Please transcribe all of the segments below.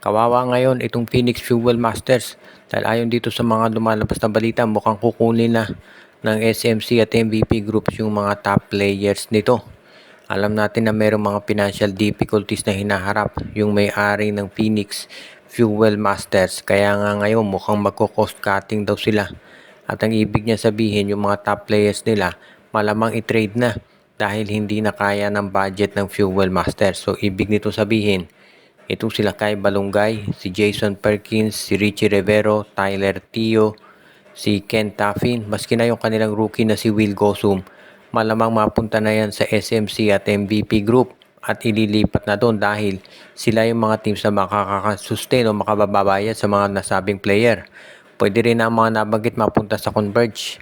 Kawawa ngayon itong Phoenix Fuel Masters dahil ayon dito sa mga lumalabas na balita mukhang kukunin na ng SMC at MVP Groups yung mga top players nito. Alam natin na mayroong mga financial difficulties na hinaharap yung may-ari ng Phoenix Fuel Masters kaya nga ngayon mukhang magko-cost cutting daw sila. At ang ibig niya sabihin yung mga top players nila malamang i-trade na dahil hindi na kaya ng budget ng Fuel Masters. So ibig nito sabihin ito sila Kai Balungay, si Jason Perkins, si Richie Rivero, Tyler Tio, si Ken Taffin, maski na yung kanilang rookie na si Will Gosum, malamang mapunta na yan sa SMC at MVP Group at ililipat na doon dahil sila yung mga teams na makakasustain o makababayad sa mga nasabing player. Pwede rin na ang mga nabanggit mapunta sa Converge.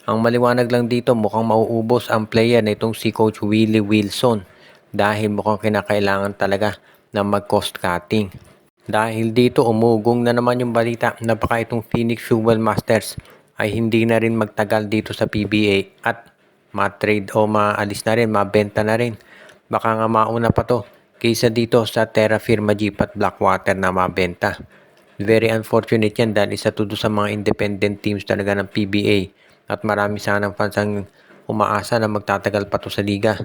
Ang maliwanag lang dito mukhang mauubos ang player na itong si Coach Willie Wilson dahil mukhang kinakailangan talaga na mag-cost cutting. Dahil dito umugong na naman yung balita na baka itong Phoenix Fuel Masters ay hindi na rin magtagal dito sa PBA at ma-trade o maalis na rin, mabenta na rin. Baka nga mauna pa to kaysa dito sa Terra Firma Jeep at Blackwater na mabenta. Very unfortunate yan dahil isa to sa mga independent teams talaga ng PBA at marami sanang fans ang umaasa na magtatagal pa to sa liga.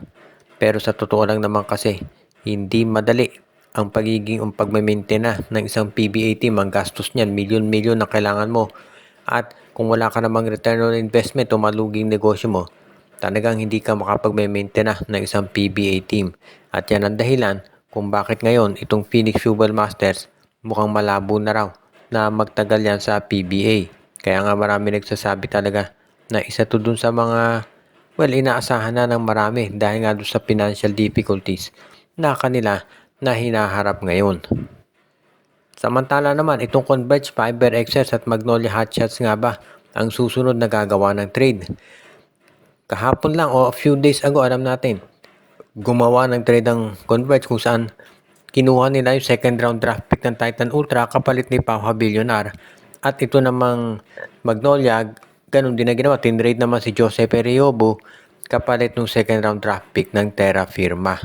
Pero sa totoo lang naman kasi hindi madali ang pagme-maintain na ng isang PBA team. Ang gastos niyan, milyon-milyon na kailangan mo. At kung wala ka namang return on investment o maluging negosyo mo, talagang hindi ka makapag-maintain na ng isang PBA team. At yan ang dahilan kung bakit ngayon itong Phoenix Fuel Masters mukhang malabo na raw na magtagal yan sa PBA. Kaya nga marami nagsasabi talaga na isa to dun sa mga inaasahan na ng marami dahil nga doon sa financial difficulties na kanila na hinaharap ngayon. Samantala naman, itong Converge, Fiber Excess at Magnolia Hotshots nga ba ang susunod na gagawa ng trade? Kahapon lang o a few days ago, alam natin, gumawa ng trade ang Converge kung saan kinuha nila yung second round draft pick ng Titan Ultra kapalit ni Pau Habillonar. At ito namang Magnolia, ganun din na ginawa. Tinrade naman si Joseph Eriobo kapalit ng second round draft pick ng Terra Firma.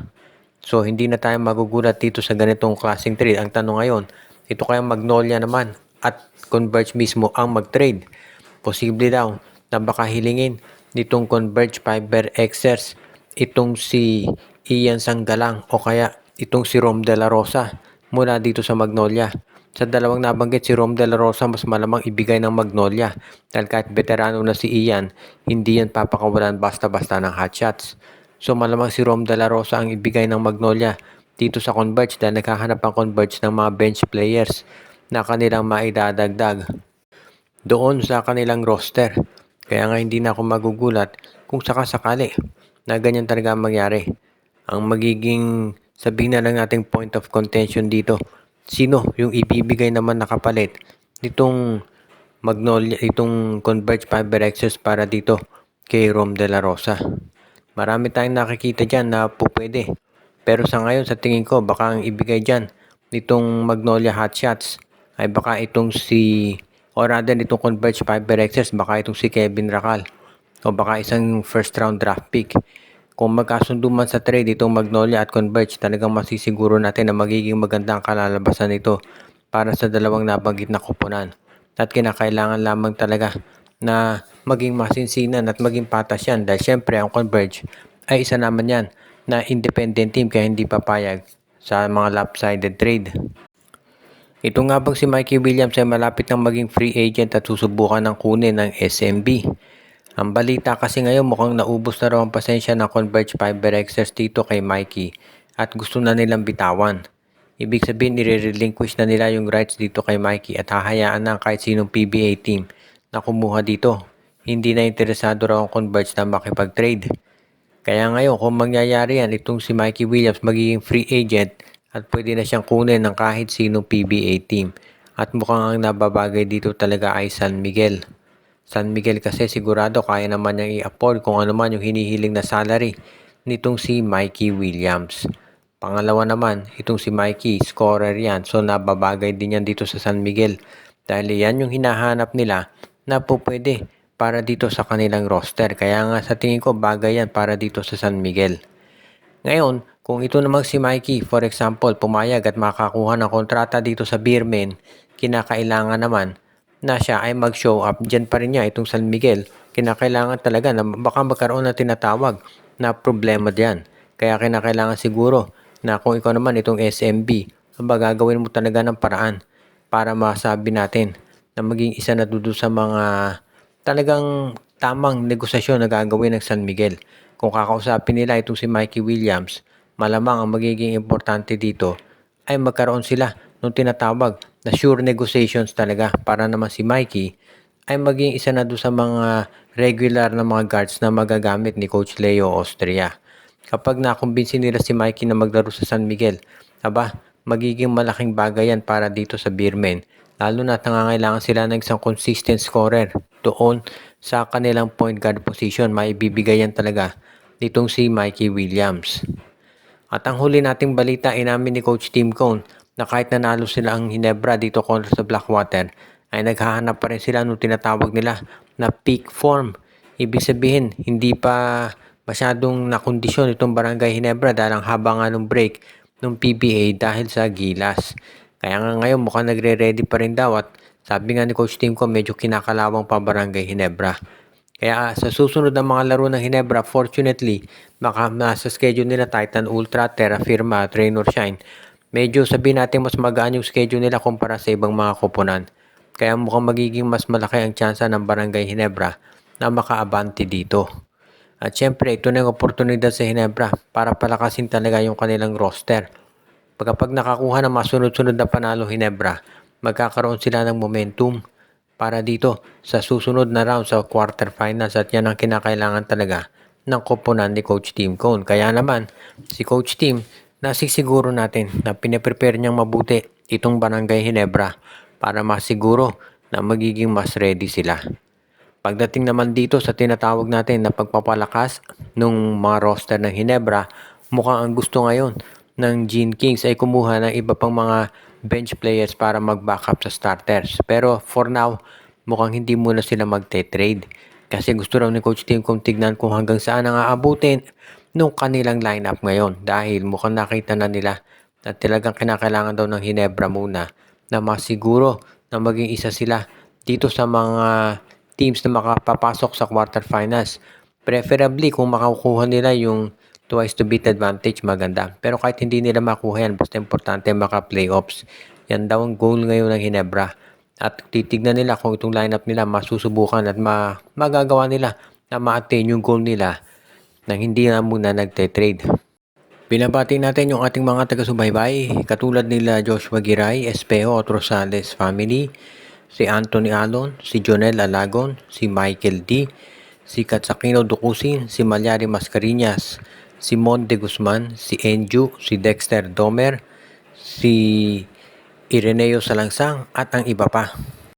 So, hindi na tayo magugulat dito sa ganitong klaseng trade. Ang tanong ngayon, ito kayang Magnolia naman at Converge mismo ang mag-trade. Posible daw na baka hilingin nitong Converge Fiber Excess itong si Ian Sanggalang o kaya itong si Rom De La Rosa mula dito sa Magnolia. Sa dalawang nabanggit, si Rom De La Rosa mas malamang ibigay ng Magnolia dahil kahit veterano na si Ian, hindi yan papakawalan basta-basta ng hotshots. So malamang si Rom De La Rosa ang ibigay ng Magnolia dito sa Converge dahil naghahanap ang Converge ng mga bench players na kanilang maidadagdag doon sa kanilang roster. Kaya nga hindi na ako magugulat kung sakasakali na ganyan talaga ang mangyari. Ang magiging sabihin na lang nating point of contention dito, sino yung ibibigay naman na kapalit nitong Magnolia, itong Converge Fiber Excess para dito kay Rom De La Rosa. Marami tayong nakikita dyan na po pwede. Pero sa ngayon, sa tingin ko, baka ang ibigay dyan nitong Magnolia Hotshots ay baka itong si, o rather itong Converge Fiber Excess, baka itong si Kevin Racal. O baka isang first round draft pick. Kung magkasundo man sa trade itong Magnolia at Converge, talagang masisiguro natin na magiging magandang kalalabasan nito para sa dalawang nabanggit na koponan. At kinakailangan lamang talaga na maging masinsinan at maging patas yan dahil syempre ang Converge ay isa naman yan na independent team kaya hindi papayag sa mga lopsided trade. Ito nga bang si Mikey Williams ay malapit ng maging free agent at susubukan ng kunin ng SMB? Ang balita kasi ngayon mukhang naubos na raw ang pasensya ng Converge Fiber Excess dito kay Mikey at gusto na nilang bitawan. Ibig sabihin i-relinquish na nila yung rights dito kay Mikey at hahayaan na kahit sinong PBA team na kumuha dito. Hindi na interesado raw ang Converge na makipag-trade. Kaya ngayon kung mangyayari yan, itong si Mikey Williams magiging free agent at pwede na siyang kunin ng kahit sinong PBA team. At mukhang ang nababagay dito talaga ay San Miguel. San Miguel kasi sigurado kaya naman niyang i-afford kung ano man yung hinihiling na salary nitong si Mikey Williams. Pangalawa naman, itong si Mikey, scorer yan. So nababagay din yan dito sa San Miguel. Dahil yan yung hinahanap nila na po pwede para dito sa kanilang roster. Kaya nga sa tingin ko bagay yan para dito sa San Miguel. Ngayon, Kung ito namang si Mikey, for example, pumayag at makakuha ng kontrata dito sa Beermen, kinakailangan naman na siya ay mag-show up. Diyan pa rin niya itong San Miguel. Kinakailangan talaga na baka magkaroon ng tinatawag na problema diyan. Kaya kinakailangan siguro na kung ikaw naman itong SMB, gagawin mo talaga ng paraan para masabi natin na maging isa na doon sa mga talagang tamang negosasyon na gagawin ng San Miguel. Kung kakausapin nila itong si Mikey Williams, malamang ang magiging importante dito ay magkaroon sila ng tinatawag na sure negotiations talaga para naman si Mikey ay maging isa na doon sa mga regular na mga guards na magagamit ni Coach Leo Austria. Kapag nakumbinsi nila si Mikey na maglaro sa San Miguel, magiging malaking bagay yan para dito sa Beermen. Lalo na nangangailangan sila ng isang consistent scorer doon sa kanilang point guard position. Maibibigay yan talaga nitong si Mikey Williams. At ang huli nating balita, inamin ni Coach Tim Cone na kahit nanalo sila ang Ginebra dito kontra sa Blackwater, ay naghahanap pa rin sila nung tinatawag nila na peak form. Ibig sabihin, hindi pa masyadong nakondisyon itong Barangay Ginebra dahil ang haba nga ng break ng PBA dahil sa Gilas. Kaya nga ngayon mukhang nagre-ready pa rin daw at sabi nga ni Coach Tim ko medyo kinakalawang pa Barangay Ginebra. Kaya sa susunod na mga laro ng Ginebra, fortunately, nasa schedule nila Titan Ultra, Terra Firma, Trainor Shine. Medyo sabihin natin mas magaan yung schedule nila kumpara sa ibang mga koponan. Kaya mukhang magiging mas malaki ang tsansa ng Barangay Ginebra na makaabante dito. At syempre, ito na yung oportunidad sa Ginebra para palakasin talaga yung kanilang roster. Kapag nakakuha ng masunod-sunod na panalo Ginebra, magkakaroon sila ng momentum para dito sa susunod na round sa quarterfinals at yan ang kinakailangan talaga ng koponan ni Coach Tim Cone. Kaya naman, si Coach Tim, nasisiguro natin na pinaprepare niyang mabuti itong Barangay Ginebra para masiguro na magiging mas ready sila. Pagdating naman dito sa tinatawag natin na pagpapalakas ng mga roster ng Ginebra, mukhang ang gusto ngayon ng Gene Kings ay kumuha ng iba pang mga bench players para mag-backup sa starters. Pero for now, mukhang hindi muna sila magte-trade. Kasi gusto raw ni Coach Tim kung tignan kung hanggang saan ang aabutin nung kanilang lineup ngayon. Dahil mukhang nakita na nila na talagang kinakailangan daw ng Ginebra muna na masiguro na maging isa sila dito sa mga teams na makapapasok sa quarterfinals. Preferably kung makukuha nila yung twice to beat advantage, maganda. Pero kahit hindi nila makuha yan, basta importante maka-playoffs. Yan daw ang goal ngayon ng Ginebra. At titignan nila kung itong lineup nila masusubukan at magagawa nila na ma-attain yung goal nila nang hindi na muna nagte-trade. Binabati natin yung ating mga taga-subaybay, katulad nila Joshua Giray, Espeo at Rosales family, si Anthony Alon, si Jonel Alagon, si Michael D, si Katsakino Dukusin, si Malyari Mascarinas, si Mon de Guzman, si Enju, si Dexter Domer, si Ireneo Salangsang at ang iba pa.